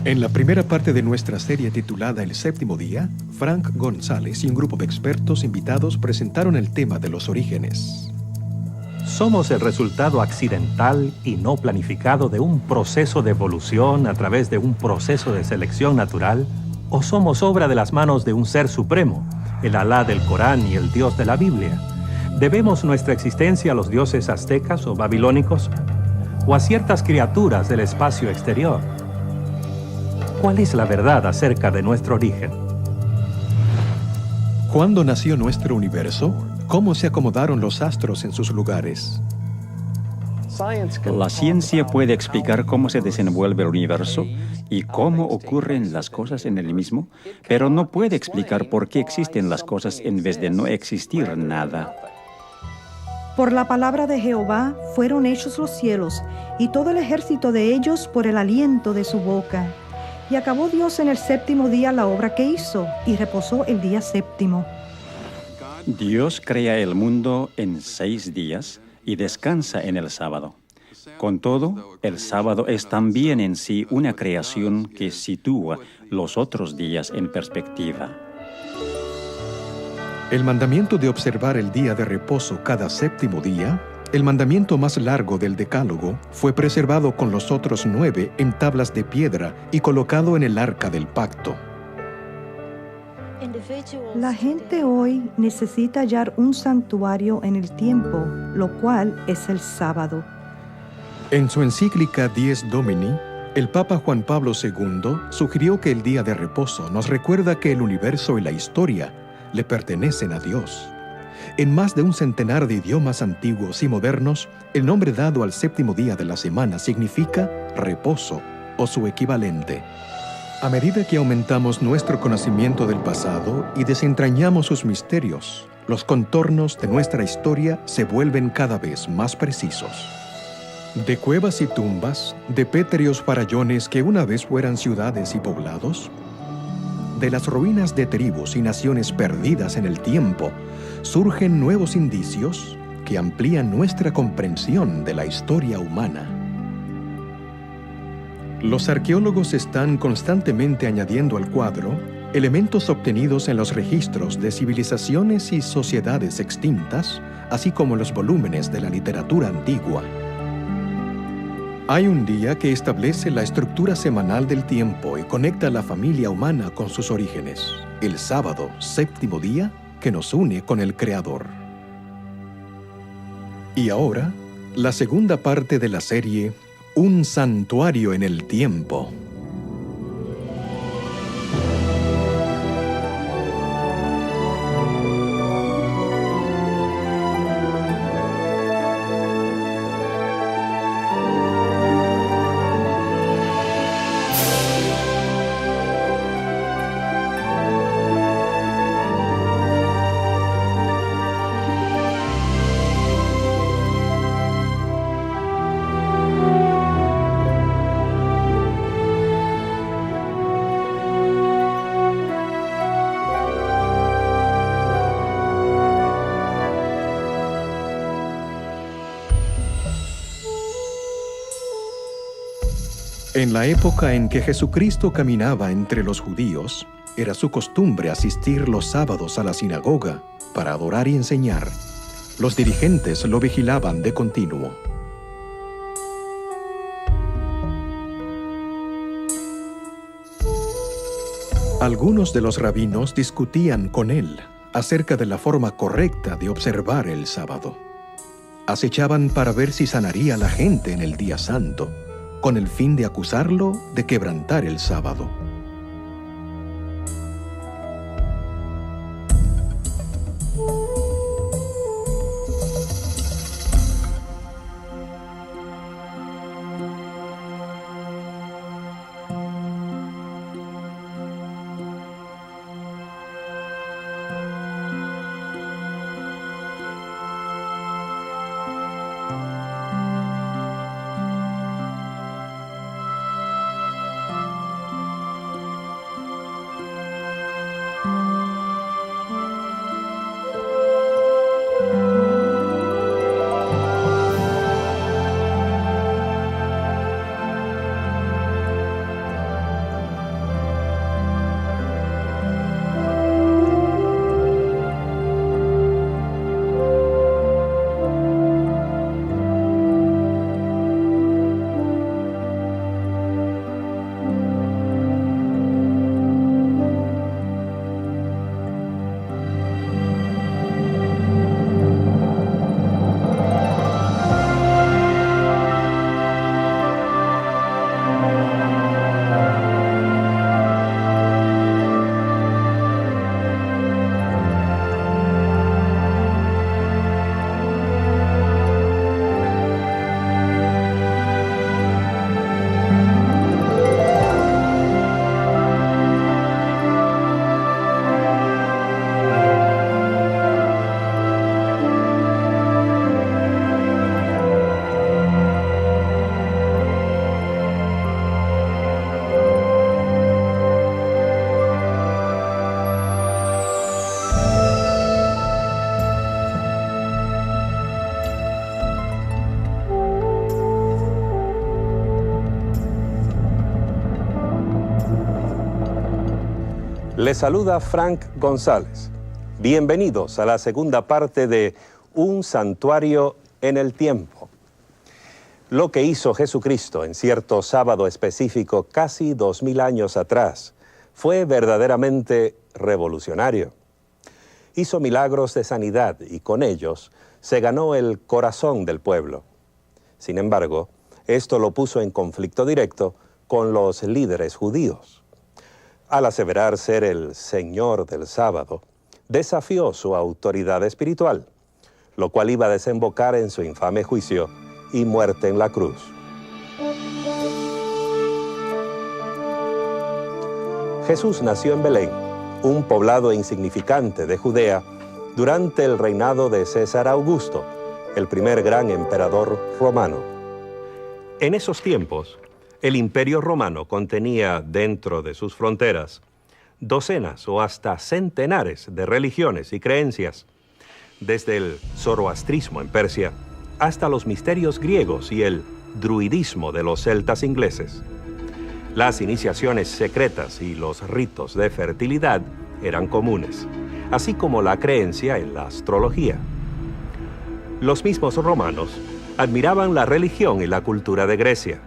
En la primera parte de nuestra serie titulada El Séptimo Día, Frank González y un grupo de expertos invitados presentaron el tema de los orígenes. Somos el resultado accidental y no planificado de un proceso de evolución a través de un proceso de selección natural, o somos obra de las manos de un ser supremo, el Alá del Corán y el Dios de la Biblia. ¿Debemos nuestra existencia a los dioses aztecas o babilónicos, o a ciertas criaturas del espacio exterior? ¿Cuál es la verdad acerca de nuestro origen? ¿Cuándo nació nuestro universo? ¿Cómo se acomodaron los astros en sus lugares? La ciencia puede explicar cómo se desenvuelve el universo y cómo ocurren las cosas en el mismo, pero no puede explicar por qué existen las cosas en vez de no existir nada. Por la palabra de Jehová fueron hechos los cielos, y todo el ejército de ellos por el aliento de su boca. Y acabó Dios en el séptimo día la obra que hizo, y reposó el día séptimo. Dios crea el mundo en 6 días y descansa en el sábado. Con todo, el sábado es también en sí una creación que sitúa los otros días en perspectiva. El mandamiento de observar el día de reposo cada séptimo día, el mandamiento más largo del Decálogo, fue preservado con los otros 9 en tablas de piedra y colocado en el arca del pacto. La gente hoy necesita hallar un santuario en el tiempo, lo cual es el sábado. En su encíclica Dies Domini, el Papa Juan Pablo II sugirió que el día de reposo nos recuerda que el universo y la historia le pertenecen a Dios. En más de un centenar de idiomas antiguos y modernos, el nombre dado al séptimo día de la semana significa reposo o su equivalente. A medida que aumentamos nuestro conocimiento del pasado y desentrañamos sus misterios, los contornos de nuestra historia se vuelven cada vez más precisos. De cuevas y tumbas, de pétreos farallones que una vez fueran ciudades y poblados, de las ruinas de tribus y naciones perdidas en el tiempo, surgen nuevos indicios que amplían nuestra comprensión de la historia humana. Los arqueólogos están constantemente añadiendo al cuadro elementos obtenidos en los registros de civilizaciones y sociedades extintas, así como los volúmenes de la literatura antigua. Hay un día que establece la estructura semanal del tiempo y conecta a la familia humana con sus orígenes, el sábado, séptimo día, que nos une con el Creador. Y ahora, la segunda parte de la serie, Un santuario en el tiempo. En la época en que Jesucristo caminaba entre los judíos, era su costumbre asistir los sábados a la sinagoga para adorar y enseñar. Los dirigentes lo vigilaban de continuo. Algunos de los rabinos discutían con él acerca de la forma correcta de observar el sábado. Acechaban para ver si sanaría a la gente en el día santo, con el fin de acusarlo de quebrantar el sábado. Les saluda Frank González. Bienvenidos a la segunda parte de Un santuario en el tiempo. Lo que hizo Jesucristo en cierto sábado específico casi 2000 años atrás fue verdaderamente revolucionario. Hizo milagros de sanidad y con ellos se ganó el corazón del pueblo. Sin embargo, esto lo puso en conflicto directo con los líderes judíos. Al aseverar ser el Señor del sábado, desafió su autoridad espiritual, lo cual iba a desembocar en su infame juicio y muerte en la cruz. Jesús nació en Belén, un poblado insignificante de Judea, durante el reinado de César Augusto, el primer gran emperador romano. En esos tiempos, el Imperio Romano contenía dentro de sus fronteras docenas o hasta centenares de religiones y creencias, desde el zoroastrismo en Persia hasta los misterios griegos y el druidismo de los celtas ingleses. Las iniciaciones secretas y los ritos de fertilidad eran comunes, así como la creencia en la astrología. Los mismos romanos admiraban la religión y la cultura de Grecia.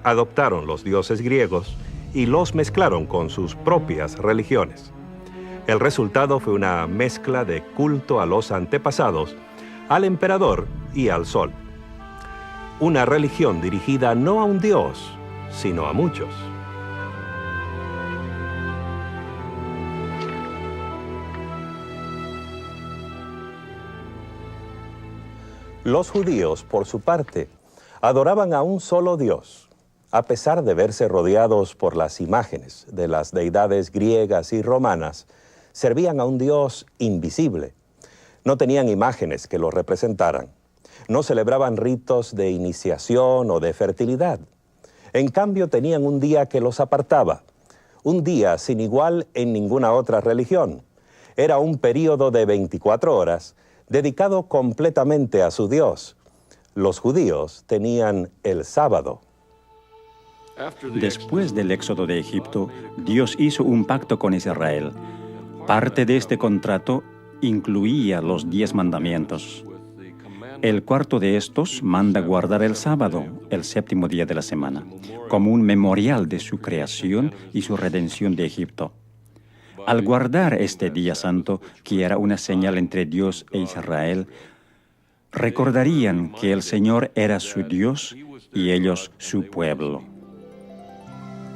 Adoptaron los dioses griegos y los mezclaron con sus propias religiones. El resultado fue una mezcla de culto a los antepasados, al emperador y al sol. Una religión dirigida no a un dios, sino a muchos. Los judíos, por su parte, adoraban a un solo Dios, a pesar de verse rodeados por las imágenes de las deidades griegas y romanas. Servían a un Dios invisible. No tenían imágenes que lo representaran. No celebraban ritos de iniciación o de fertilidad. En cambio, tenían un día que los apartaba, un día sin igual en ninguna otra religión. Era un período de 24 horas dedicado completamente a su Dios. Los judíos tenían el sábado. Después del éxodo de Egipto, Dios hizo un pacto con Israel. Parte de este contrato incluía los 10 mandamientos. El cuarto de estos manda guardar el sábado, el séptimo día de la semana, como un memorial de su creación y su redención de Egipto. Al guardar este día santo, que era una señal entre Dios e Israel, recordarían que el Señor era su Dios y ellos su pueblo.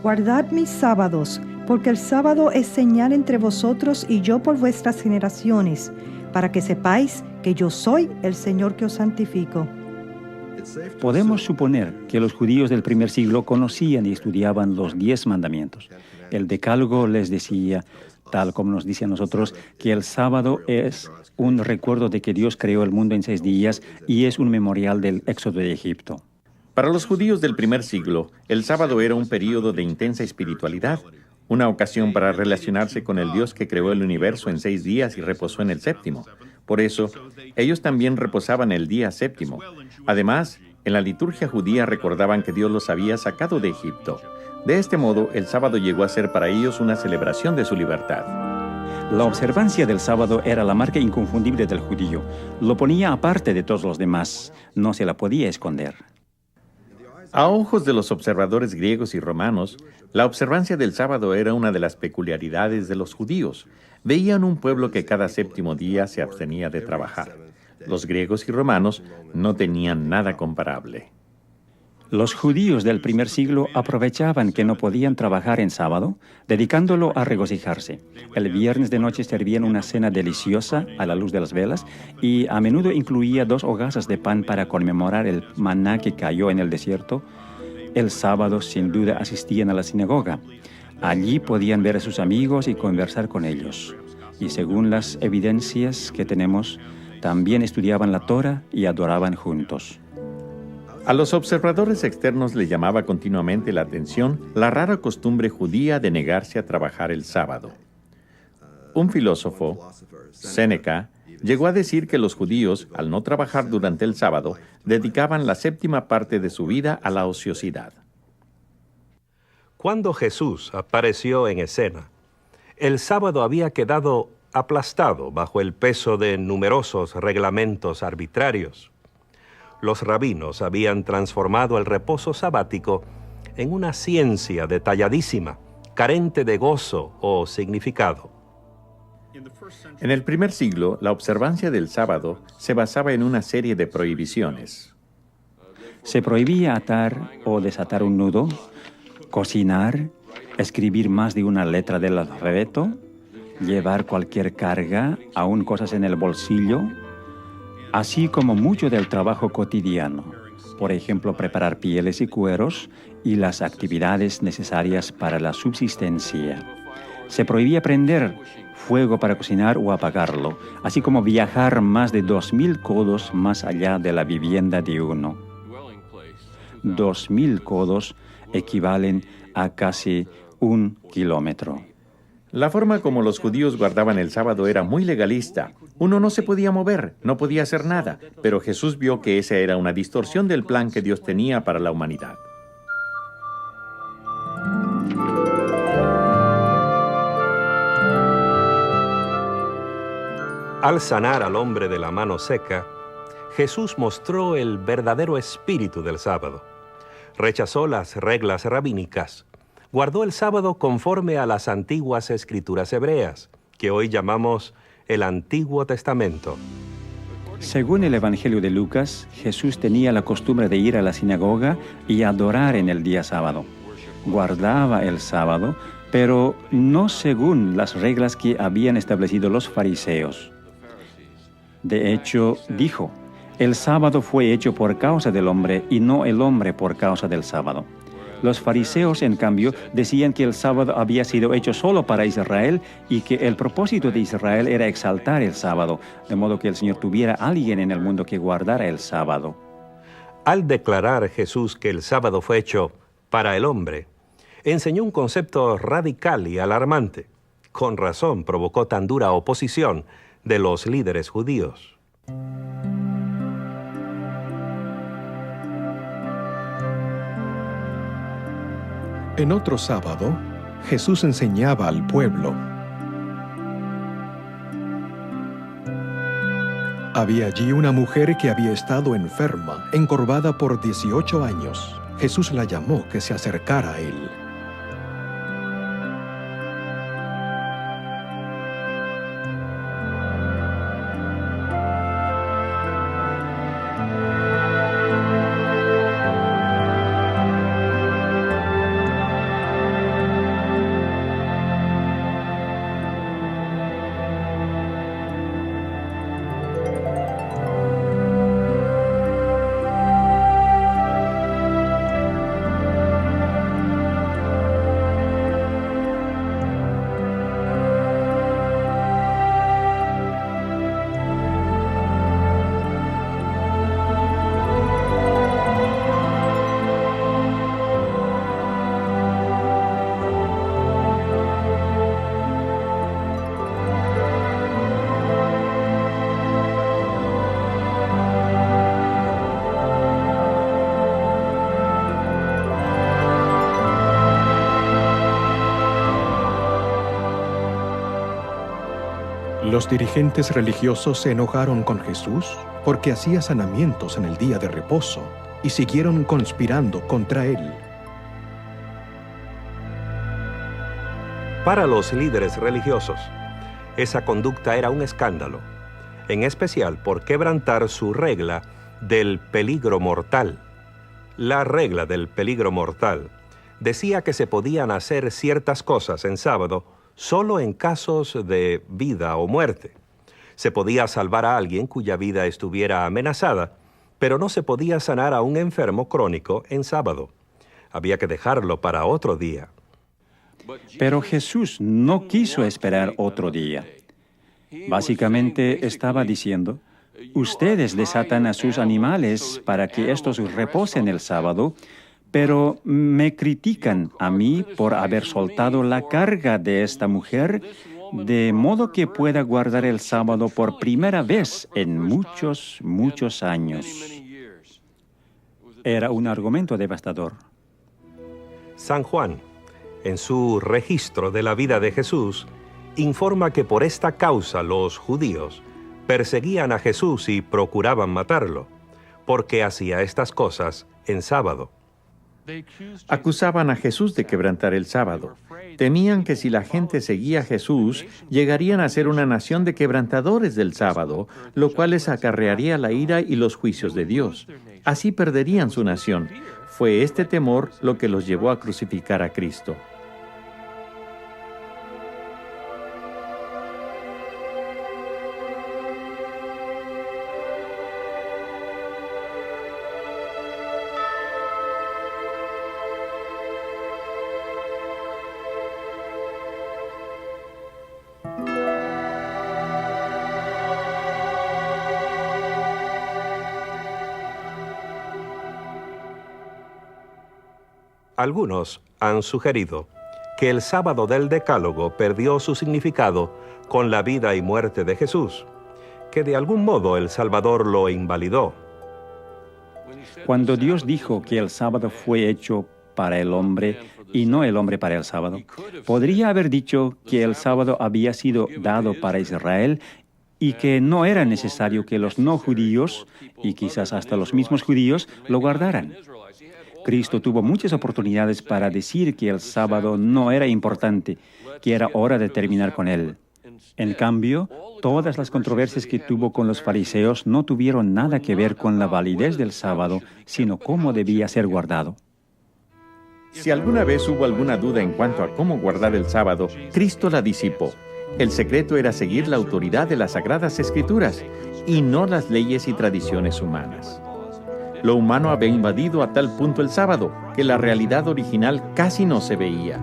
Guardad mis sábados, porque el sábado es señal entre vosotros y yo por vuestras generaciones, para que sepáis que yo soy el Señor que os santifico. Podemos suponer que los judíos del primer siglo conocían y estudiaban los 10 mandamientos. El Decálogo les decía, tal como nos dice a nosotros, que el sábado es un recuerdo de que Dios creó el mundo en 6 días y es un memorial del éxodo de Egipto. Para los judíos del primer siglo, el sábado era un período de intensa espiritualidad, una ocasión para relacionarse con el Dios que creó el universo en 6 días y reposó en el séptimo. Por eso, ellos también reposaban el día séptimo. Además, en la liturgia judía recordaban que Dios los había sacado de Egipto. De este modo, el sábado llegó a ser para ellos una celebración de su libertad. La observancia del sábado era la marca inconfundible del judío. Lo ponía aparte de todos los demás. No se la podía esconder. A ojos de los observadores griegos y romanos, la observancia del sábado era una de las peculiaridades de los judíos. Veían un pueblo que cada séptimo día se abstenía de trabajar. Los griegos y romanos no tenían nada comparable. Los judíos del primer siglo aprovechaban que no podían trabajar en sábado, dedicándolo a regocijarse. El viernes de noche servían una cena deliciosa a la luz de las velas y a menudo incluía 2 hogazas de pan para conmemorar el maná que cayó en el desierto. El sábado, sin duda, asistían a la sinagoga. Allí podían ver a sus amigos y conversar con ellos. Y según las evidencias que tenemos, también estudiaban la Torá y adoraban juntos. A los observadores externos les llamaba continuamente la atención la rara costumbre judía de negarse a trabajar el sábado. Un filósofo, Séneca, llegó a decir que los judíos, al no trabajar durante el sábado, dedicaban la 7ª parte de su vida a la ociosidad. Cuando Jesús apareció en escena, El sábado había quedado aplastado bajo el peso de numerosos reglamentos arbitrarios. Los rabinos habían transformado el reposo sabático en una ciencia detalladísima, carente de gozo o significado. En el primer siglo, la observancia del sábado se basaba en una serie de prohibiciones. Se prohibía atar o desatar un nudo, cocinar, escribir más de una letra del alfabeto, llevar cualquier carga, aun cosas en el bolsillo, así como mucho del trabajo cotidiano, por ejemplo, preparar pieles y cueros y las actividades necesarias para la subsistencia. Se prohibía prender fuego para cocinar o apagarlo, así como viajar más de 2000 codos más allá de la vivienda de uno. 2000 codos equivalen a casi 1 kilómetro. La forma como los judíos guardaban el sábado era muy legalista. Uno no se podía mover, no podía hacer nada, pero Jesús vio que esa era una distorsión del plan que Dios tenía para la humanidad. Al sanar al hombre de la mano seca, Jesús mostró el verdadero espíritu del sábado. Rechazó las reglas rabínicas. Guardó el sábado conforme a las antiguas escrituras hebreas, que hoy llamamos el Antiguo Testamento. Según el Evangelio de Lucas, Jesús tenía la costumbre de ir a la sinagoga y adorar en el día sábado. Guardaba el sábado, pero no según las reglas que habían establecido los fariseos. De hecho, dijo, el sábado fue hecho por causa del hombre y no el hombre por causa del sábado. Los fariseos, en cambio, decían que el sábado había sido hecho solo para Israel y que el propósito de Israel era exaltar el sábado, de modo que el Señor tuviera a alguien en el mundo que guardara el sábado. Al declarar Jesús que el sábado fue hecho para el hombre, enseñó un concepto radical y alarmante. Con razón provocó tan dura oposición de los líderes judíos. En otro sábado, Jesús enseñaba al pueblo. Había allí una mujer que había estado enferma, encorvada por 18 años. Jesús la llamó que se acercara a él. Los dirigentes religiosos se enojaron con Jesús porque hacía sanamientos en el día de reposo y siguieron conspirando contra él. Para los líderes religiosos, esa conducta era un escándalo, en especial por quebrantar su regla del peligro mortal. La regla del peligro mortal decía que se podían hacer ciertas cosas en sábado solo en casos de vida o muerte. Se podía salvar a alguien cuya vida estuviera amenazada, pero no se podía sanar a un enfermo crónico en sábado. Había que dejarlo para otro día. Pero Jesús no quiso esperar otro día. Básicamente estaba diciendo, ustedes desatan a sus animales para que estos reposen el sábado, pero me critican a mí por haber soltado la carga de esta mujer, de modo que pueda guardar el sábado por primera vez en muchos, muchos años. Era un argumento devastador. San Juan, en su registro de la vida de Jesús, informa que por esta causa los judíos perseguían a Jesús y procuraban matarlo, porque hacía estas cosas en sábado. Acusaban a Jesús de quebrantar el sábado. Temían que si la gente seguía a Jesús, llegarían a ser una nación de quebrantadores del sábado, lo cual les acarrearía la ira y los juicios de Dios. Así perderían su nación. Fue este temor lo que los llevó a crucificar a Cristo. Algunos han sugerido que el sábado del Decálogo perdió su significado con la vida y muerte de Jesús, que de algún modo el Salvador lo invalidó. Cuando Dios dijo que el sábado fue hecho para el hombre y no el hombre para el sábado, podría haber dicho que el sábado había sido dado para Israel y que no era necesario que los no judíos, y quizás hasta los mismos judíos, lo guardaran. Cristo tuvo muchas oportunidades para decir que el sábado no era importante, que era hora de terminar con él. En cambio, todas las controversias que tuvo con los fariseos no tuvieron nada que ver con la validez del sábado, sino cómo debía ser guardado. Si alguna vez hubo alguna duda en cuanto a cómo guardar el sábado, Cristo la disipó. El secreto era seguir la autoridad de las Sagradas Escrituras y no las leyes y tradiciones humanas. Lo humano había invadido a tal punto el sábado que la realidad original casi no se veía.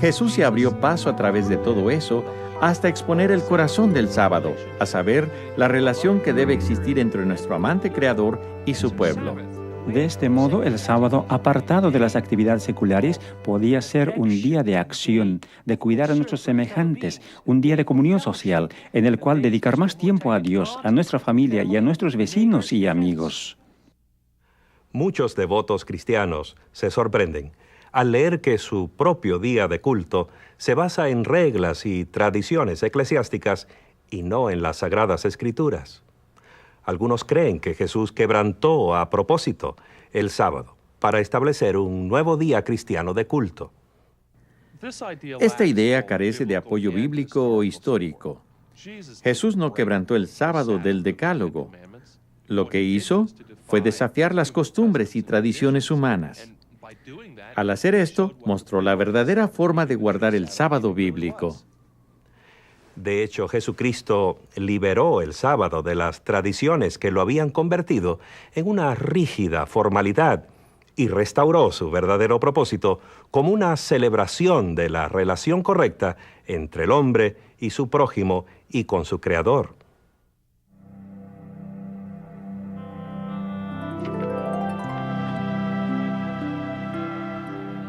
Jesús se abrió paso a través de todo eso hasta exponer el corazón del sábado, a saber, la relación que debe existir entre nuestro amante Creador y su pueblo. De este modo, el sábado, apartado de las actividades seculares, podía ser un día de acción, de cuidar a nuestros semejantes, un día de comunión social, en el cual dedicar más tiempo a Dios, a nuestra familia y a nuestros vecinos y amigos. Muchos devotos cristianos se sorprenden al leer que su propio día de culto se basa en reglas y tradiciones eclesiásticas y no en las Sagradas Escrituras. Algunos creen que Jesús quebrantó a propósito el sábado para establecer un nuevo día cristiano de culto. Esta idea carece de apoyo bíblico o histórico. Jesús no quebrantó el sábado del Decálogo. Lo que hizo fue desafiar las costumbres y tradiciones humanas. Al hacer esto, mostró la verdadera forma de guardar el sábado bíblico. De hecho, Jesucristo liberó el sábado de las tradiciones que lo habían convertido en una rígida formalidad y restauró su verdadero propósito como una celebración de la relación correcta entre el hombre y su prójimo y con su Creador.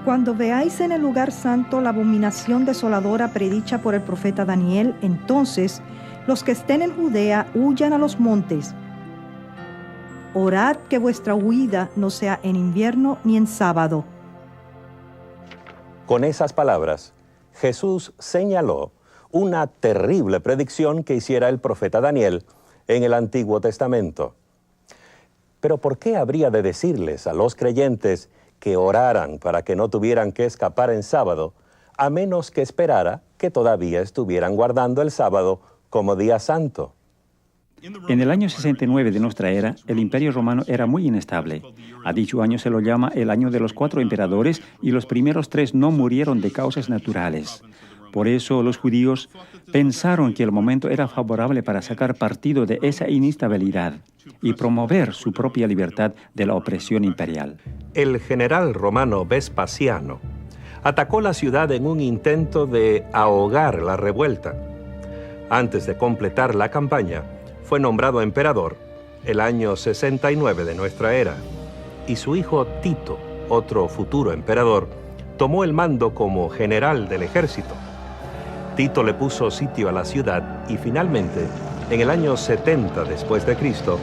Cuando veáis en el lugar santo la abominación desoladora predicha por el profeta Daniel, entonces los que estén en Judea huyan a los montes. Orad que vuestra huida no sea en invierno ni en sábado. Con esas palabras, Jesús señaló una terrible predicción que hiciera el profeta Daniel en el Antiguo Testamento. Pero ¿por qué habría de decirles a los creyentes que oraran para que no tuvieran que escapar en sábado, a menos que esperara que todavía estuvieran guardando el sábado como día santo? En el año 69 de nuestra era, el Imperio Romano era muy inestable. A dicho año se lo llama el año de los 4 emperadores y los primeros 3 no murieron de causas naturales. Por eso los judíos pensaron que el momento era favorable para sacar partido de esa inestabilidad y promover su propia libertad de la opresión imperial. El general romano Vespasiano atacó la ciudad en un intento de ahogar la revuelta. Antes de completar la campaña, fue nombrado emperador el año 69 de nuestra era, y su hijo Tito, otro futuro emperador, tomó el mando como general del ejército. Tito le puso sitio a la ciudad y finalmente, en el año 70 después de Cristo,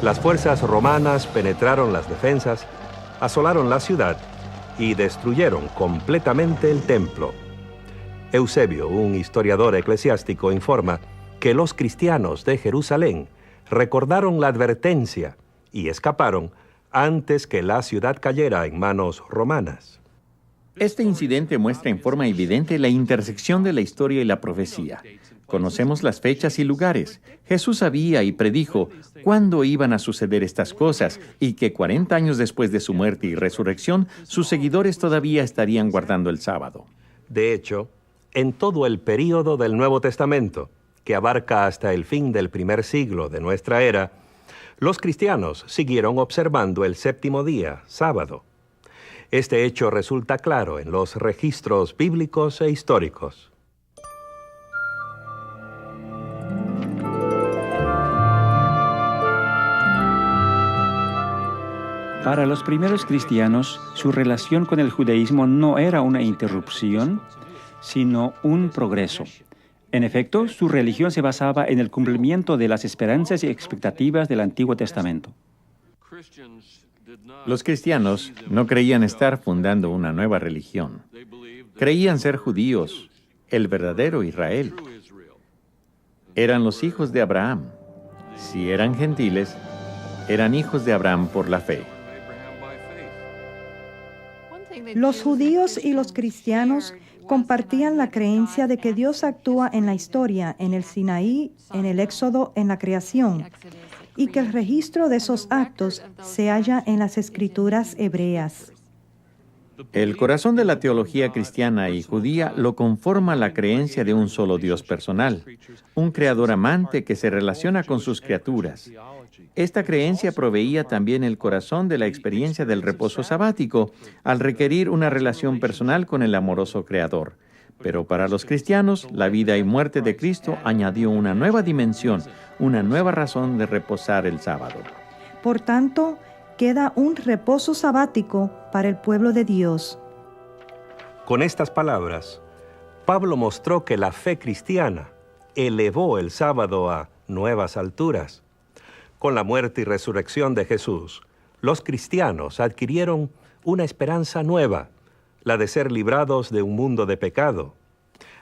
las fuerzas romanas penetraron las defensas, asolaron la ciudad y destruyeron completamente el templo. Eusebio, un historiador eclesiástico, informa que los cristianos de Jerusalén recordaron la advertencia y escaparon antes que la ciudad cayera en manos romanas. Este incidente muestra en forma evidente la intersección de la historia y la profecía. Conocemos las fechas y lugares. Jesús sabía y predijo cuándo iban a suceder estas cosas y que 40 años después de su muerte y resurrección, sus seguidores todavía estarían guardando el sábado. De hecho, en todo el período del Nuevo Testamento, que abarca hasta el fin del primer siglo de nuestra era, los cristianos siguieron observando el séptimo día, sábado. Este hecho resulta claro en los registros bíblicos e históricos. Para los primeros cristianos, su relación con el judaísmo no era una interrupción, sino un progreso. En efecto, su religión se basaba en el cumplimiento de las esperanzas y expectativas del Antiguo Testamento. Los cristianos no creían estar fundando una nueva religión. Creían ser judíos, el verdadero Israel. Eran los hijos de Abraham. Si eran gentiles, eran hijos de Abraham por la fe. Los judíos y los cristianos compartían la creencia de que Dios actúa en la historia, en el Sinaí, en el Éxodo, en la creación, y que el registro de esos actos se halla en las escrituras hebreas. El corazón de la teología cristiana y judía lo conforma la creencia de un solo Dios personal, un creador amante que se relaciona con sus criaturas. Esta creencia proveía también el corazón de la experiencia del reposo sabático, al requerir una relación personal con el amoroso Creador. Pero para los cristianos, la vida y muerte de Cristo añadió una nueva dimensión, una nueva razón de reposar el sábado. Por tanto, queda un reposo sabático para el pueblo de Dios. Con estas palabras, Pablo mostró que la fe cristiana elevó el sábado a nuevas alturas. Con la muerte y resurrección de Jesús, los cristianos adquirieron una esperanza nueva, la de ser librados de un mundo de pecado.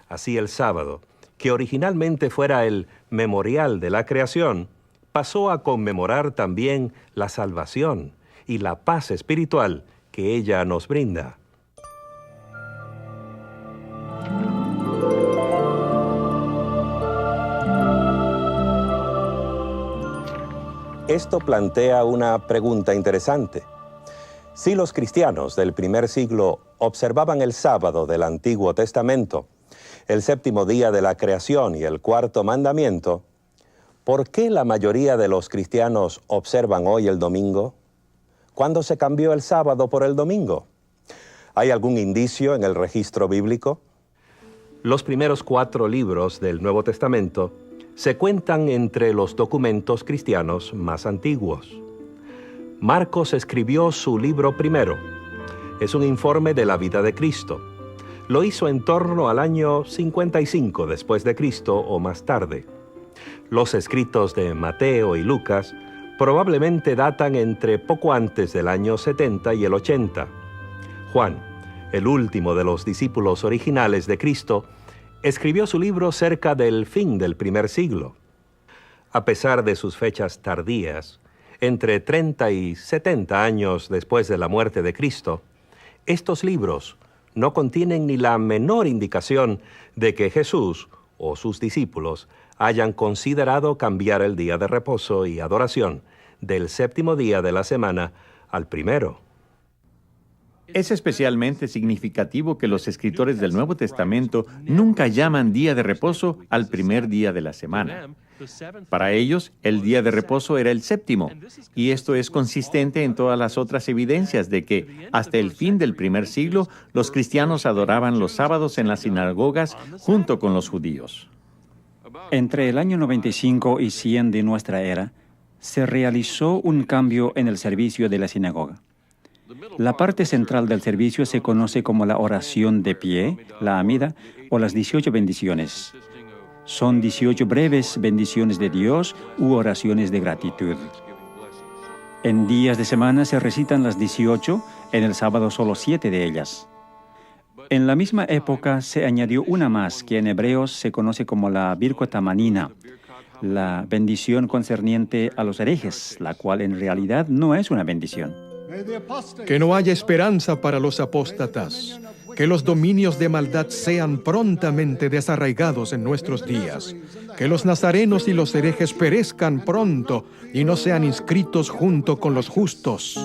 Así el sábado, que originalmente fuera el memorial de la creación, pasó a conmemorar también la salvación y la paz espiritual que ella nos brinda. Esto plantea una pregunta interesante. Si los cristianos del primer siglo observaban el sábado del Antiguo Testamento, el séptimo día de la creación y el cuarto mandamiento, ¿por qué la mayoría de los cristianos observan hoy el domingo? ¿Cuándo se cambió el sábado por el domingo? ¿Hay algún indicio en el registro bíblico? Los primeros 4 libros del Nuevo Testamento se cuentan entre los documentos cristianos más antiguos. Marcos escribió su libro primero. Es un informe de la vida de Cristo. Lo hizo en torno al año 55 después de Cristo o más tarde. Los escritos de Mateo y Lucas probablemente datan entre poco antes del año 70 y el 80. Juan, el último de los discípulos originales de Cristo, escribió su libro cerca del fin del primer siglo. A pesar de sus fechas tardías, entre 30 y 70 años después de la muerte de Cristo, estos libros no contienen ni la menor indicación de que Jesús o sus discípulos hayan considerado cambiar el día de reposo y adoración del séptimo día de la semana al primero. Es especialmente significativo que los escritores del Nuevo Testamento nunca llaman día de reposo al primer día de la semana. Para ellos, el día de reposo era el séptimo, y esto es consistente en todas las otras evidencias de que, hasta el fin del primer siglo, los cristianos adoraban los sábados en las sinagogas junto con los judíos. Entre el año 95 y 100 de nuestra era, se realizó un cambio en el servicio de la sinagoga. La parte central del servicio se conoce como la oración de pie, la amida, o las 18 bendiciones. Son 18 breves bendiciones de Dios u oraciones de gratitud. En días de semana se recitan las 18, en el sábado solo 7 de ellas. En la misma época se añadió una más, que en hebreos se conoce como la Birkot Hamanina, la bendición concerniente a los herejes, la cual en realidad no es una bendición. Que no haya esperanza para los apóstatas, que los dominios de maldad sean prontamente desarraigados en nuestros días, que los nazarenos y los herejes perezcan pronto y no sean inscritos junto con los justos.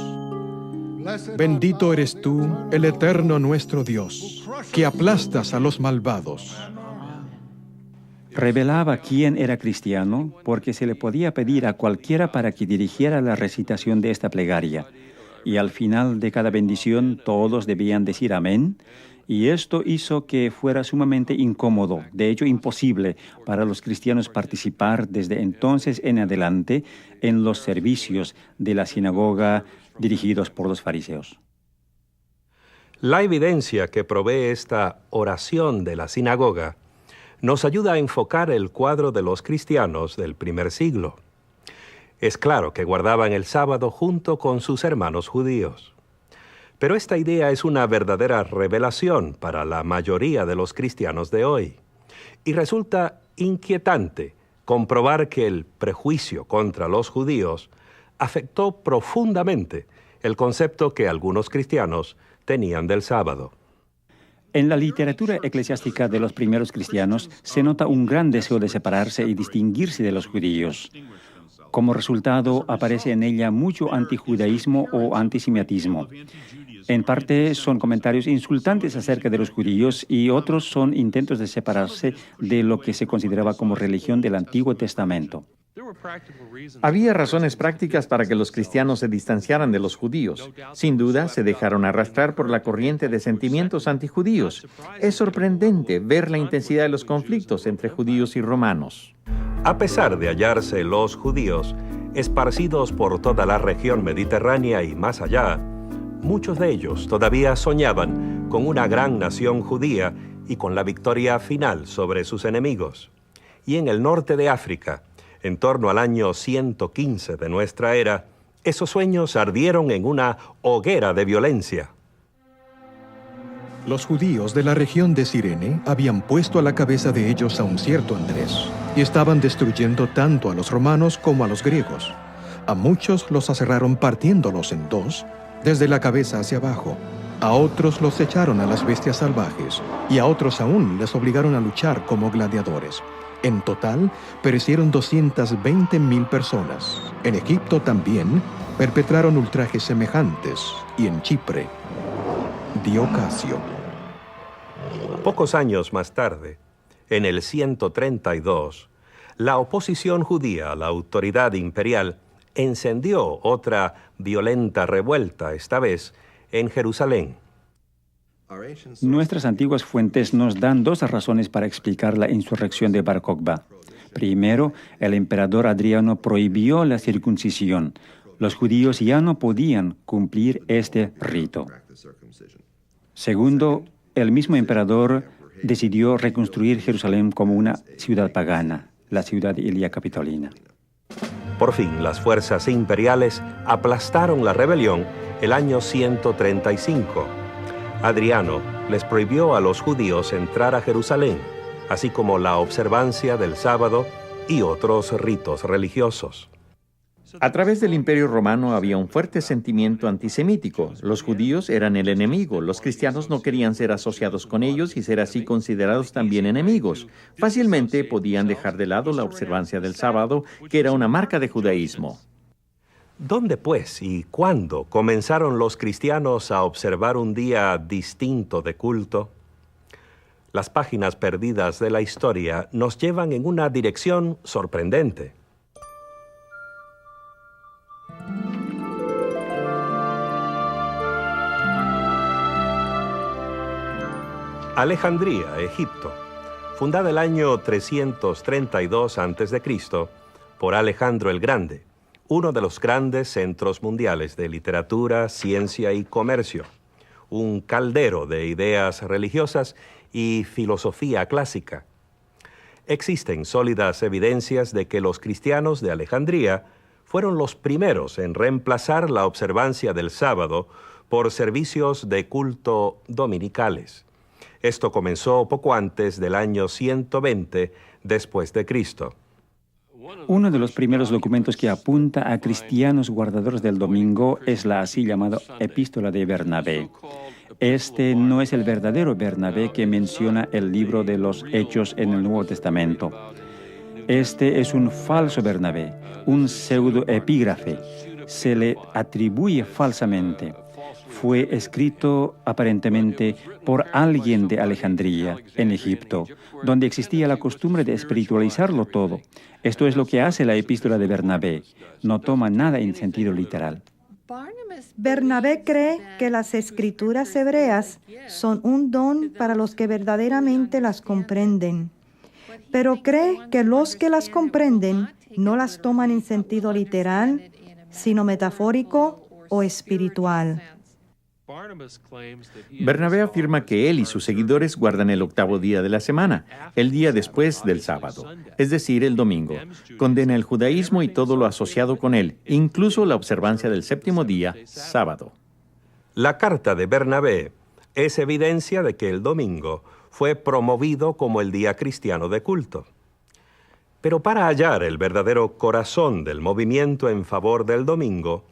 Bendito eres tú, el eterno nuestro Dios, que aplastas a los malvados. Revelaba quién era cristiano porque se le podía pedir a cualquiera para que dirigiera la recitación de esta plegaria. Y al final de cada bendición todos debían decir amén, y esto hizo que fuera sumamente incómodo, de hecho imposible, para los cristianos participar desde entonces en adelante en los servicios de la sinagoga dirigidos por los fariseos. La evidencia que provee esta oración de la sinagoga nos ayuda a enfocar el cuadro de los cristianos del primer siglo. Es claro que guardaban el sábado junto con sus hermanos judíos. Pero esta idea es una verdadera revelación para la mayoría de los cristianos de hoy. Y resulta inquietante comprobar que el prejuicio contra los judíos afectó profundamente el concepto que algunos cristianos tenían del sábado. En la literatura eclesiástica de los primeros cristianos se nota un gran deseo de separarse y distinguirse de los judíos. Como resultado, aparece en ella mucho antijudaísmo o antisemitismo. En parte son comentarios insultantes acerca de los judíos y otros son intentos de separarse de lo que se consideraba como religión del Antiguo Testamento. Había razones prácticas para que los cristianos se distanciaran de los judíos. Sin duda, se dejaron arrastrar por la corriente de sentimientos antijudíos. Es sorprendente ver la intensidad de los conflictos entre judíos y romanos. A pesar de hallarse los judíos esparcidos por toda la región mediterránea y más allá, muchos de ellos todavía soñaban con una gran nación judía y con la victoria final sobre sus enemigos. Y en el norte de África, en torno al año 115 de nuestra era, esos sueños ardieron en una hoguera de violencia. Los judíos de la región de Cirene habían puesto a la cabeza de ellos a un cierto Andrés, y estaban destruyendo tanto a los romanos como a los griegos. A muchos los aserraron partiéndolos en dos, desde la cabeza hacia abajo. A otros los echaron a las bestias salvajes, y a otros aún les obligaron a luchar como gladiadores. En total, perecieron 220,000 personas. En Egipto también perpetraron ultrajes semejantes, y en Chipre, Diocasio. Pocos años más tarde, en el 132, la oposición judía a la autoridad imperial encendió otra violenta revuelta, esta vez en Jerusalén. Nuestras antiguas fuentes nos dan dos razones para explicar la insurrección de Bar Kokhba. Primero, el emperador Adriano prohibió la circuncisión. Los judíos ya no podían cumplir este rito. Segundo, el mismo emperador decidió reconstruir Jerusalén como una ciudad pagana, la ciudad Ilia Capitolina. Por fin, las fuerzas imperiales aplastaron la rebelión el año 135. Adriano les prohibió a los judíos entrar a Jerusalén, así como la observancia del sábado y otros ritos religiosos. A través del Imperio Romano había un fuerte sentimiento antisemítico. Los judíos eran el enemigo. Los cristianos no querían ser asociados con ellos y ser así considerados también enemigos. Fácilmente podían dejar de lado la observancia del sábado, que era una marca de judaísmo. ¿Dónde, pues, y cuándo comenzaron los cristianos a observar un día distinto de culto? Las páginas perdidas de la historia nos llevan en una dirección sorprendente. Alejandría, Egipto, fundada el año 332 a.C. por Alejandro el Grande, uno de los grandes centros mundiales de literatura, ciencia y comercio, un caldero de ideas religiosas y filosofía clásica. Existen sólidas evidencias de que los cristianos de Alejandría fueron los primeros en reemplazar la observancia del sábado por servicios de culto dominicales. Esto comenzó poco antes del año 120 después de Cristo. Uno de los primeros documentos que apunta a cristianos guardadores del domingo es la así llamada Epístola de Bernabé. Este no es el verdadero Bernabé que menciona el libro de los Hechos en el Nuevo Testamento. Este es un falso Bernabé, un pseudoepígrafe. Se le atribuye falsamente. Fue escrito aparentemente por alguien de Alejandría, en Egipto, donde existía la costumbre de espiritualizarlo todo. Esto es lo que hace la epístola de Bernabé. No toma nada en sentido literal. Bernabé cree que las escrituras hebreas son un don para los que verdaderamente las comprenden, pero cree que los que las comprenden no las toman en sentido literal, sino metafórico o espiritual. Bernabé afirma que él y sus seguidores guardan el octavo día de la semana, el día después del sábado, es decir, el domingo. Condena el judaísmo y todo lo asociado con él, incluso la observancia del séptimo día, sábado. La carta de Bernabé es evidencia de que el domingo fue promovido como el día cristiano de culto. Pero para hallar el verdadero corazón del movimiento en favor del domingo,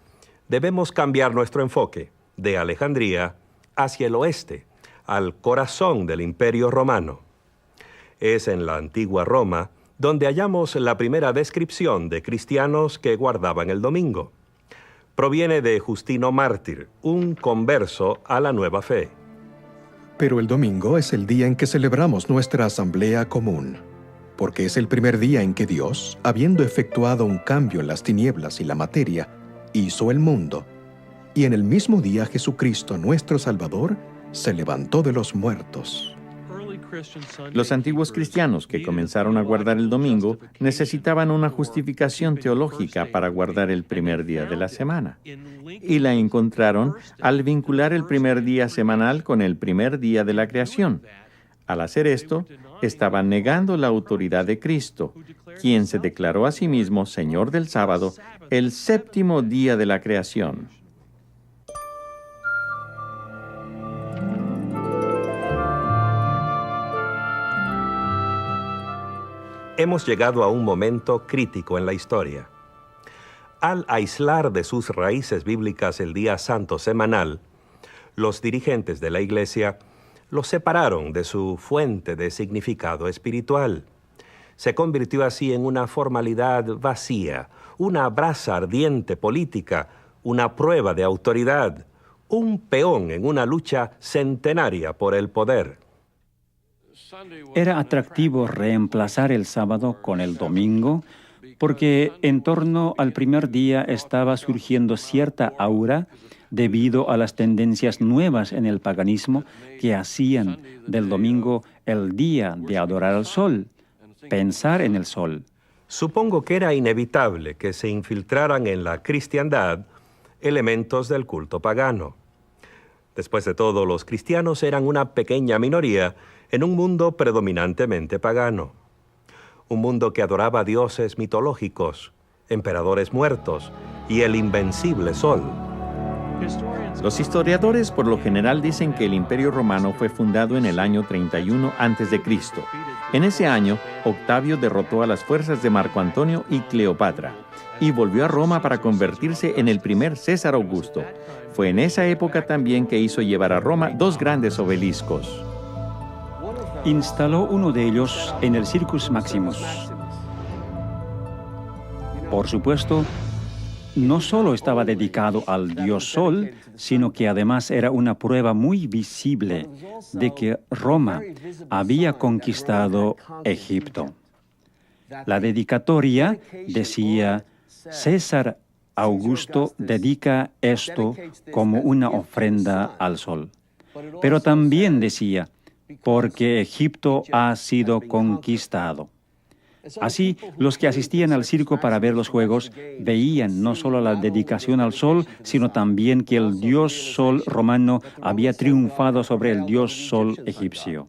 debemos cambiar nuestro enfoque de Alejandría hacia el oeste, al corazón del Imperio Romano. Es en la antigua Roma donde hallamos la primera descripción de cristianos que guardaban el domingo. Proviene de Justino Mártir, un converso a la nueva fe. Pero el domingo es el día en que celebramos nuestra asamblea común, porque es el primer día en que Dios, habiendo efectuado un cambio en las tinieblas y la materia, hizo el mundo. Y en el mismo día Jesucristo, nuestro Salvador, se levantó de los muertos. Los antiguos cristianos que comenzaron a guardar el domingo necesitaban una justificación teológica para guardar el primer día de la semana. Y la encontraron al vincular el primer día semanal con el primer día de la creación. Al hacer esto, estaban negando la autoridad de Cristo, quien se declaró a sí mismo Señor del sábado, el séptimo día de la creación. Hemos llegado a un momento crítico en la historia. Al aislar de sus raíces bíblicas el día santo semanal, los dirigentes de la Iglesia lo separaron de su fuente de significado espiritual. Se convirtió así en una formalidad vacía, una brasa ardiente política, una prueba de autoridad, un peón en una lucha centenaria por el poder. Era atractivo reemplazar el sábado con el domingo porque en torno al primer día estaba surgiendo cierta aura debido a las tendencias nuevas en el paganismo que hacían del domingo el día de adorar al sol, pensar en el sol. Supongo que era inevitable que se infiltraran en la cristiandad elementos del culto pagano. Después de todo, los cristianos eran una pequeña minoría en un mundo predominantemente pagano. Un mundo que adoraba dioses mitológicos, emperadores muertos y el invencible sol. Los historiadores por lo general dicen que el Imperio Romano fue fundado en el año 31 a.C. En ese año, Octavio derrotó a las fuerzas de Marco Antonio y Cleopatra y volvió a Roma para convertirse en el primer César Augusto. Fue en esa época también que hizo llevar a Roma dos grandes obeliscos. Instaló uno de ellos en el Circus Maximus. Por supuesto, no solo estaba dedicado al dios Sol, sino que además era una prueba muy visible de que Roma había conquistado Egipto. La dedicatoria decía: César Augusto dedica esto como una ofrenda al sol. Pero también decía: porque Egipto ha sido conquistado. Así, los que asistían al circo para ver los juegos veían no solo la dedicación al sol, sino también que el dios sol romano había triunfado sobre el dios sol egipcio.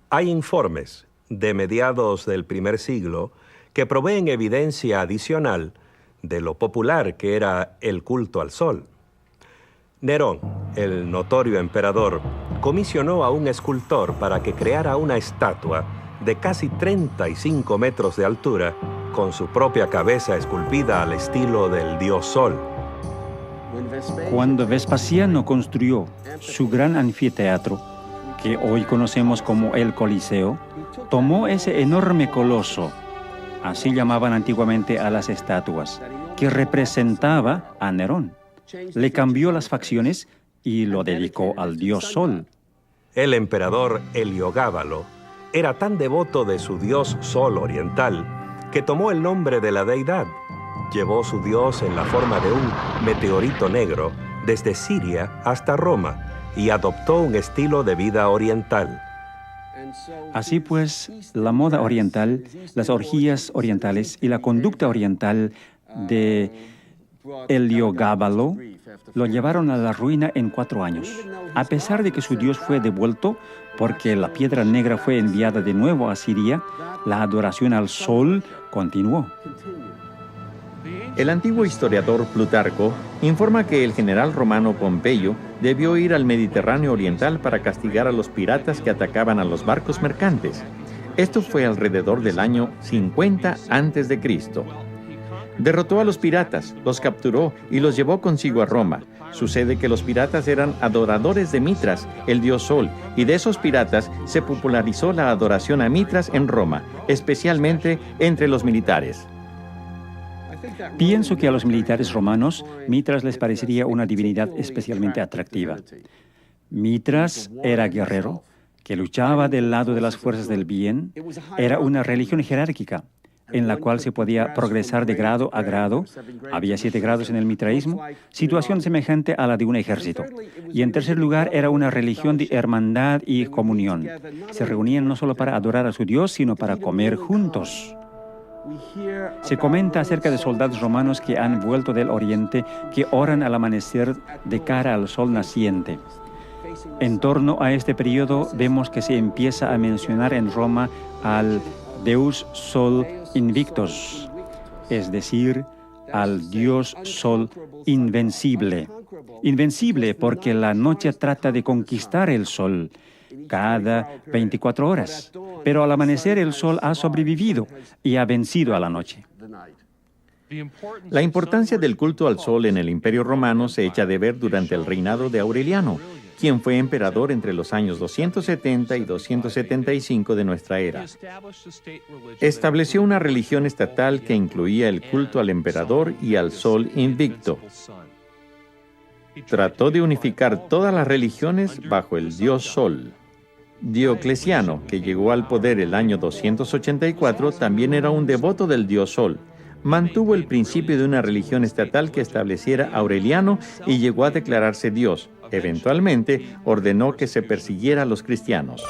Hay informes de mediados del primer siglo que proveen evidencia adicional de lo popular que era el culto al sol. Nerón, el notorio emperador, comisionó a un escultor para que creara una estatua de casi 35 metros de altura, con su propia cabeza esculpida al estilo del dios Sol. Cuando Vespasiano construyó su gran anfiteatro, que hoy conocemos como el Coliseo, tomó ese enorme coloso, así llamaban antiguamente a las estatuas, que representaba a Nerón. Le cambió las facciones y lo dedicó al dios Sol. El emperador Heliogábalo era tan devoto de su dios Sol oriental que tomó el nombre de la deidad. Llevó su dios en la forma de un meteorito negro desde Siria hasta Roma y adoptó un estilo de vida oriental. Así pues, la moda oriental, las orgías orientales y la conducta oriental de Heliogábalo lo llevaron a la ruina en 4 años. A pesar de que su dios fue devuelto porque la piedra negra fue enviada de nuevo a Siria, la adoración al sol continuó. El antiguo historiador Plutarco informa que el general romano Pompeyo debió ir al Mediterráneo oriental para castigar a los piratas que atacaban a los barcos mercantes. Esto fue alrededor del año 50 a.C. Derrotó a los piratas, los capturó y los llevó consigo a Roma. Sucede que los piratas eran adoradores de Mitras, el dios Sol, y de esos piratas se popularizó la adoración a Mitras en Roma, especialmente entre los militares. Pienso que a los militares romanos, Mitras les parecería una divinidad especialmente atractiva. Mitras era guerrero, que luchaba del lado de las fuerzas del bien. Era una religión jerárquica, en la cual se podía progresar de grado a grado. Había 7 grados en el mitraísmo, situación semejante a la de un ejército. Y en tercer lugar, era una religión de hermandad y comunión. Se reunían no solo para adorar a su Dios, sino para comer juntos. Se comenta acerca de soldados romanos que han vuelto del oriente, que oran al amanecer de cara al sol naciente. En torno a este periodo vemos que se empieza a mencionar en Roma al Deus Sol Invictus, es decir, al dios Sol invencible. Invencible porque la noche trata de conquistar el sol cada 24 horas, pero al amanecer el sol ha sobrevivido y ha vencido a la noche. La importancia del culto al sol en el Imperio Romano se echa de ver durante el reinado de Aureliano, quien fue emperador entre los años 270 y 275 de nuestra era. Estableció una religión estatal que incluía el culto al emperador y al sol invicto. Trató de unificar todas las religiones bajo el dios Sol. Diocleciano, que llegó al poder el año 284, también era un devoto del dios Sol. Mantuvo el principio de una religión estatal que estableciera Aureliano y llegó a declararse Dios. Eventualmente, ordenó que se persiguiera a los cristianos.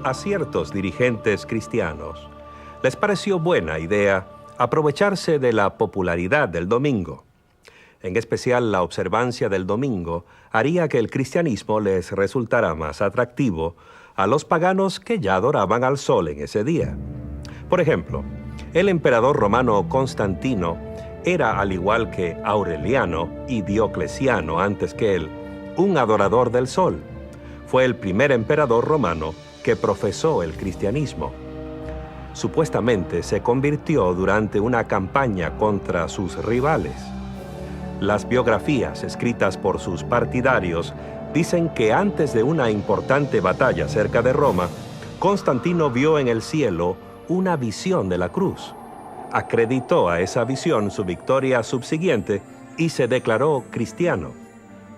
A ciertos dirigentes cristianos les pareció buena idea aprovecharse de la popularidad del domingo. En especial, la observancia del domingo haría que el cristianismo les resultara más atractivo a los paganos que ya adoraban al sol en ese día. Por ejemplo, el emperador romano Constantino era, al igual que Aureliano y Diocleciano antes que él, un adorador del sol. Fue el primer emperador romano que profesó el cristianismo. Supuestamente se convirtió durante una campaña contra sus rivales. Las biografías escritas por sus partidarios dicen que antes de una importante batalla cerca de Roma, Constantino vio en el cielo una visión de la cruz. Acreditó a esa visión su victoria subsiguiente y se declaró cristiano.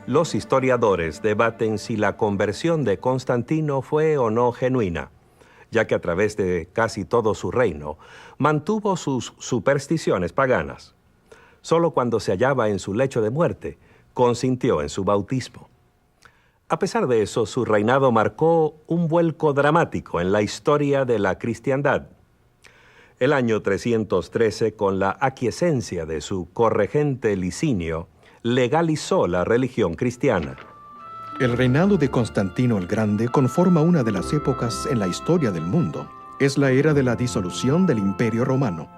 Los historiadores debaten si la conversión de Constantino fue o no genuina, ya que a través de casi todo su reino mantuvo sus supersticiones paganas. Solo cuando se hallaba en su lecho de muerte, consintió en su bautismo. A pesar de eso, su reinado marcó un vuelco dramático en la historia de la cristiandad. El año 313, con la aquiescencia de su corregente Licinio, legalizó la religión cristiana. El reinado de Constantino el Grande conforma una de las épocas en la historia del mundo. Es la era de la disolución del Imperio Romano.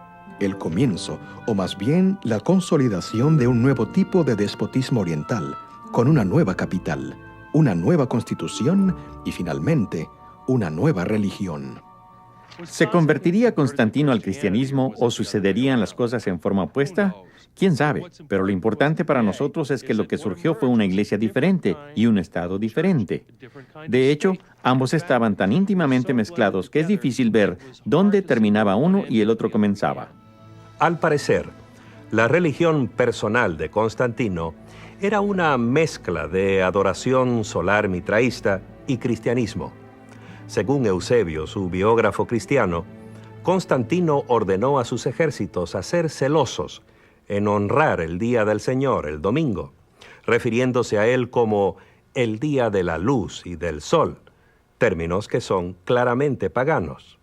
el comienzo, o más bien la consolidación de un nuevo tipo de despotismo oriental, con una nueva capital, una nueva constitución y finalmente una nueva religión. ¿Se convertiría Constantino al cristianismo o sucederían las cosas en forma opuesta? ¿Quién sabe? Pero lo importante para nosotros es que lo que surgió fue una iglesia diferente y un estado diferente. De hecho, ambos estaban tan íntimamente mezclados que es difícil ver dónde terminaba uno y el otro comenzaba. Al parecer, la religión personal de Constantino era una mezcla de adoración solar mitraísta y cristianismo. Según Eusebio, su biógrafo cristiano, Constantino ordenó a sus ejércitos a ser celosos en honrar el día del Señor, el domingo, refiriéndose a él como el día de la luz y del sol, términos que son claramente paganos.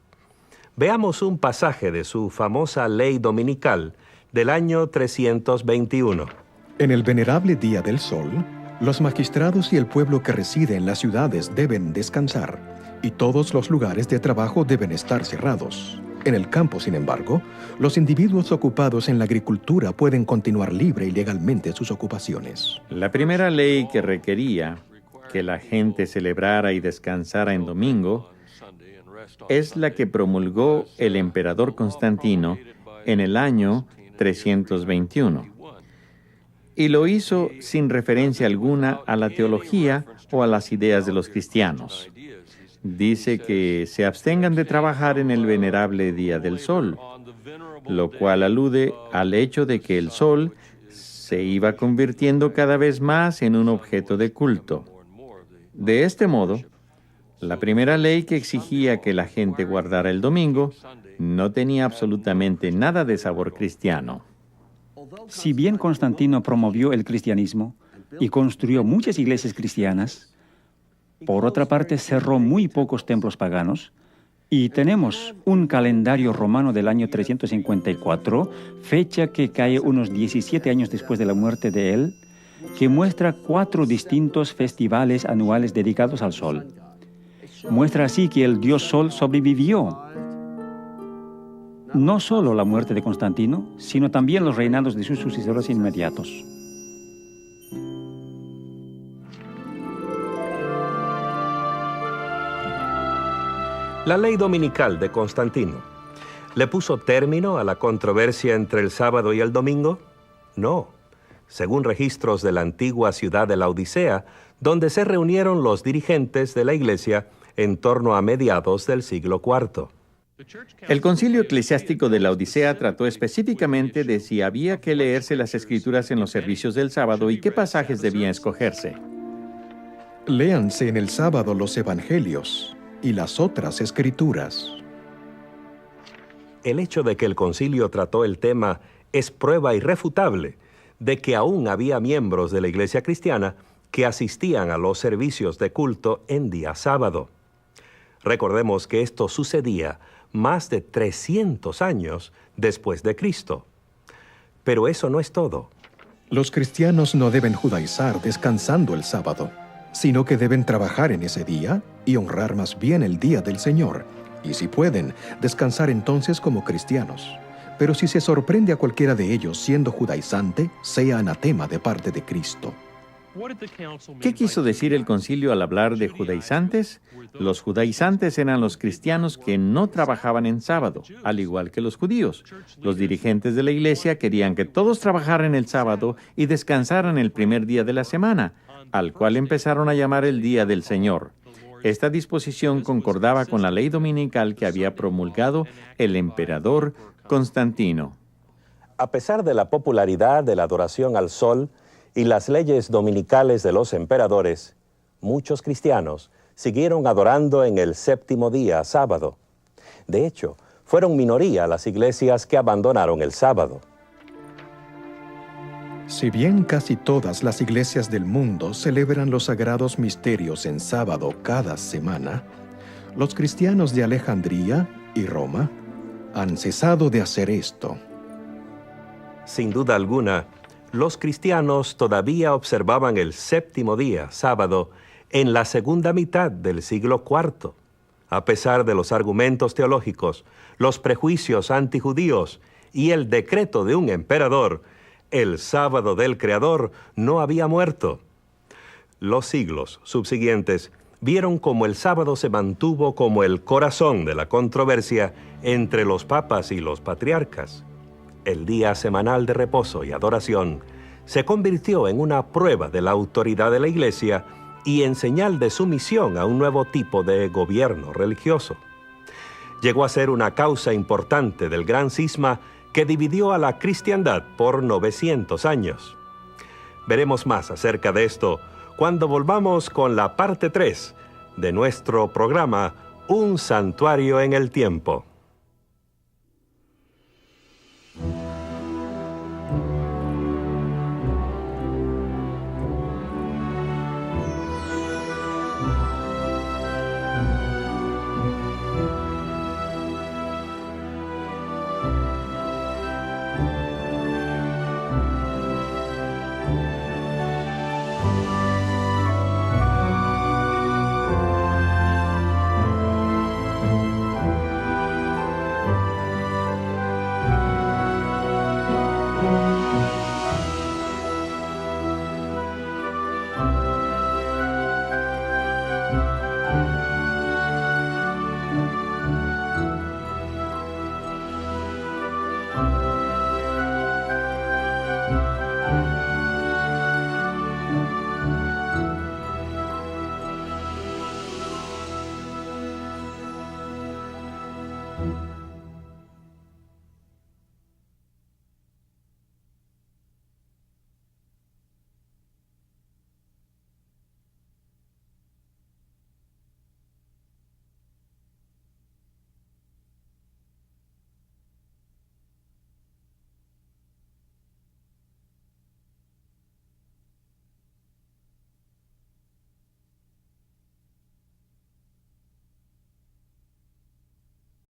Veamos un pasaje de su famosa ley dominical del año 321. En el venerable día del sol, los magistrados y el pueblo que reside en las ciudades deben descansar, y todos los lugares de trabajo deben estar cerrados. En el campo, sin embargo, los individuos ocupados en la agricultura pueden continuar libre y legalmente sus ocupaciones. La primera ley que requería que la gente celebrara y descansara en domingo es la que promulgó el emperador Constantino en el año 321. Y lo hizo sin referencia alguna a la teología o a las ideas de los cristianos. Dice que se abstengan de trabajar en el venerable día del sol, lo cual alude al hecho de que el sol se iba convirtiendo cada vez más en un objeto de culto. De este modo, la primera ley que exigía que la gente guardara el domingo no tenía absolutamente nada de sabor cristiano. Si bien Constantino promovió el cristianismo y construyó muchas iglesias cristianas, por otra parte cerró muy pocos templos paganos, y tenemos un calendario romano del año 354, fecha que cae unos 17 años después de la muerte de él, que muestra 4 distintos festivales anuales dedicados al sol. Muestra así que el dios Sol sobrevivió. No solo la muerte de Constantino, sino también los reinados de sus sucesores inmediatos. La ley dominical de Constantino, ¿le puso término a la controversia entre el sábado y el domingo? No. Según registros de la antigua ciudad de Laodicea, donde se reunieron los dirigentes de la iglesia en torno a mediados del siglo IV. El concilio eclesiástico de Laodicea trató específicamente de si había que leerse las escrituras en los servicios del sábado y qué pasajes debían escogerse. Léanse en el sábado los evangelios y las otras escrituras. El hecho de que el concilio trató el tema es prueba irrefutable de que aún había miembros de la iglesia cristiana que asistían a los servicios de culto en día sábado. Recordemos que esto sucedía más de 300 años después de Cristo. Pero eso no es todo. Los cristianos no deben judaizar descansando el sábado, sino que deben trabajar en ese día y honrar más bien el día del Señor, y si pueden, descansar entonces como cristianos. Pero si se sorprende a cualquiera de ellos siendo judaizante, sea anatema de parte de Cristo. ¿Qué quiso decir el concilio al hablar de judaizantes? Los judaizantes eran los cristianos que no trabajaban en sábado, al igual que los judíos. Los dirigentes de la iglesia querían que todos trabajaran el sábado y descansaran el primer día de la semana, al cual empezaron a llamar el Día del Señor. Esta disposición concordaba con la ley dominical que había promulgado el emperador Constantino. A pesar de la popularidad de la adoración al sol y las leyes dominicales de los emperadores, muchos cristianos siguieron adorando en el séptimo día, sábado. De hecho, fueron minoría las iglesias que abandonaron el sábado. Si bien casi todas las iglesias del mundo celebran los sagrados misterios en sábado cada semana, los cristianos de Alejandría y Roma han cesado de hacer esto. Sin duda alguna, los cristianos todavía observaban el séptimo día, sábado, en la segunda mitad del siglo IV. A pesar de los argumentos teológicos, los prejuicios antijudíos y el decreto de un emperador, el sábado del Creador no había muerto. Los siglos subsiguientes vieron cómo el sábado se mantuvo como el corazón de la controversia entre los papas y los patriarcas. El día semanal de reposo y adoración se convirtió en una prueba de la autoridad de la Iglesia y en señal de sumisión a un nuevo tipo de gobierno religioso. Llegó a ser una causa importante del gran cisma que dividió a la cristiandad por 900 años. Veremos más acerca de esto cuando volvamos con la parte 3 de nuestro programa Un Santuario en el Tiempo.